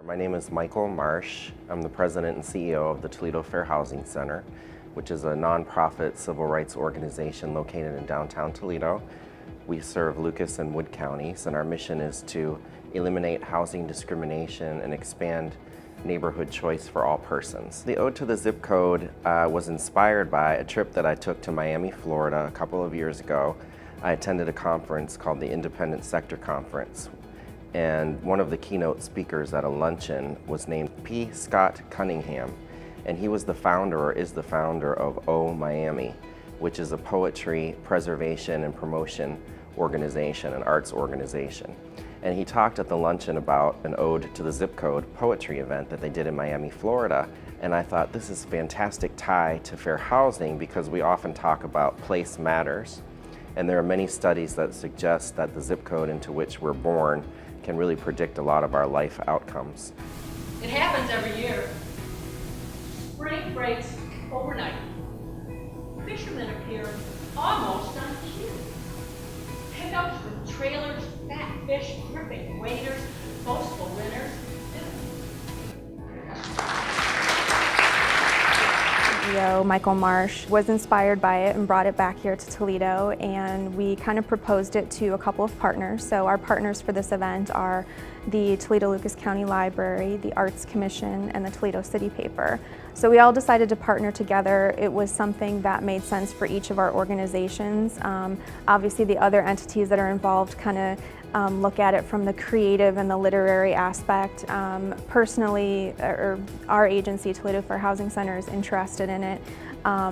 My name is Michael Marsh. I'm the president and CEO of the Toledo Fair Housing Center, which is a nonprofit civil rights organization located in downtown Toledo. We serve Lucas and Wood counties, and our mission is to eliminate housing discrimination and expand neighborhood choice for all persons. The Ode to the Zip Code was inspired by a trip that I took to Miami, Florida a couple of years ago. I attended a conference called the Independent Sector Conference, and one of the keynote speakers at a luncheon was named P. Scott Cunningham, and he was the founder, or is the founder, of O Miami, which is a poetry preservation and promotion organization, an arts organization. And he talked at the luncheon about an Ode to the Zip Code poetry event that they did in Miami, Florida. And I thought, this is a fantastic tie to fair housing, because we often talk about place matters. And there are many studies that suggest that the zip code into which we're born can really predict a lot of our life outcomes. It happens every year. Spring breaks overnight. Fishermen appear almost on cue. Pickups with trailers, fat fish, gripping waders, boastful winners. CEO Michael Marsh was inspired by it and brought it back here to Toledo, and we kind of proposed it to a couple of partners. So our partners for this event are the Toledo Lucas County Library, the Arts Commission, and the Toledo City Paper. So we all decided to partner together. It was something that made sense for each of our organizations. Obviously the other entities that are involved kind of look at it from the creative and the literary aspect. Personally, our agency, Toledo Fair Housing Center, is interested in it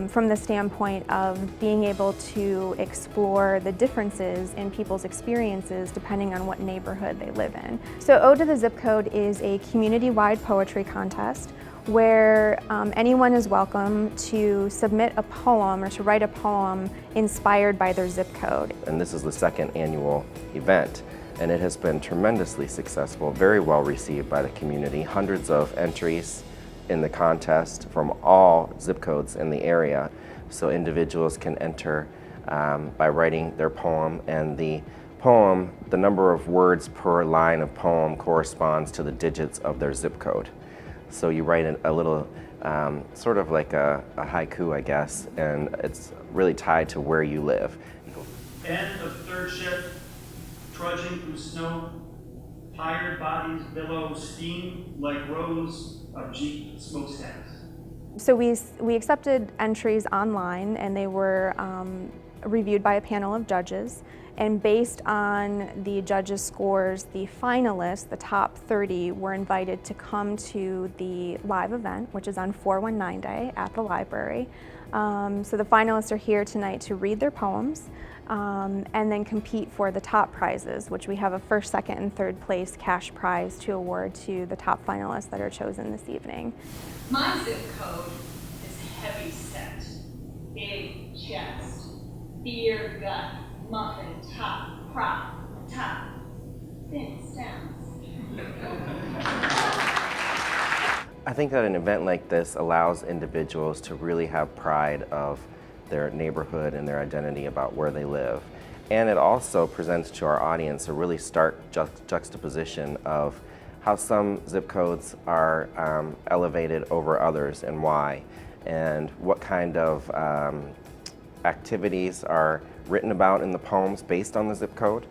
from the standpoint of being able to explore the differences in people's experiences depending on what neighborhood they live in. So Ode to the Zip Code is a community-wide poetry contest where anyone is welcome to submit a poem or to write a poem inspired by their zip code. And this is the second annual event, and it has been tremendously successful, very well received by the community. Hundreds of entries in the contest from all zip codes in the area. So individuals can enter by writing their poem, and the poem, the number of words per line of poem corresponds to the digits of their zip code. So you write a little, sort of like a haiku, I guess, and it's really tied to where you live. End of third shift, trudging through snow, tired bodies billow steam like rows of Jeep smokestacks. So we accepted entries online, and they were reviewed by a panel of judges. And based on the judges' scores, the finalists, the top 30, were invited to come to the live event, which is on 419 Day at the library. So the finalists are here tonight to read their poems and then compete for the top prizes, which we have a first, second, and third place cash prize to award to the top finalists that are chosen this evening. My zip code is heavy set, big chest, beer gut, muffin top, prop, top, thin stems. I think that an event like this allows individuals to really have pride of their neighborhood and their identity about where they live. And it also presents to our audience a really stark juxtaposition of how some zip codes are elevated over others and why, and what kind of activities are written about in the poems based on the zip code.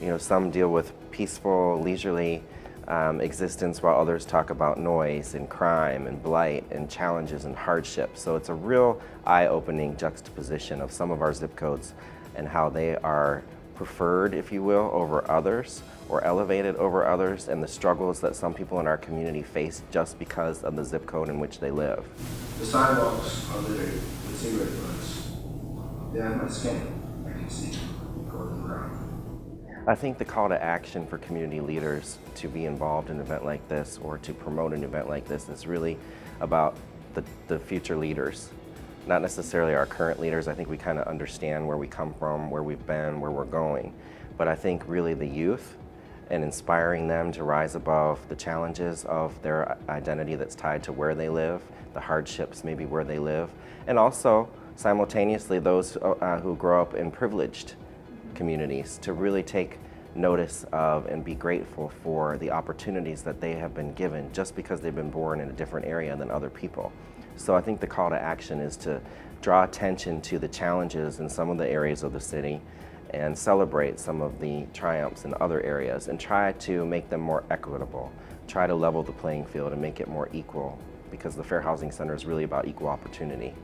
You know, some deal with peaceful, leisurely existence, while others talk about noise and crime and blight and challenges and hardship. So it's a real eye-opening juxtaposition of some of our zip codes and how they are preferred, if you will, over others, or elevated over others, and the struggles that some people in our community face just because of the zip code in which they live. The sidewalks are littered with cigarette butts. They have my skin. I can see golden brown. I think the call to action for community leaders to be involved in an event like this, or to promote an event like this, is really about the future leaders. Not necessarily our current leaders. I think we kind of understand where we come from, where we've been, where we're going. But I think really the youth, and inspiring them to rise above the challenges of their identity that's tied to where they live, the hardships maybe where they live, and also simultaneously those who grow up in privileged communities, to really take notice of and be grateful for the opportunities that they have been given just because they've been born in a different area than other people. So I think the call to action is to draw attention to the challenges in some of the areas of the city and celebrate some of the triumphs in other areas and try to make them more equitable, try to level the playing field and make it more equal, because the Fair Housing Center is really about equal opportunity.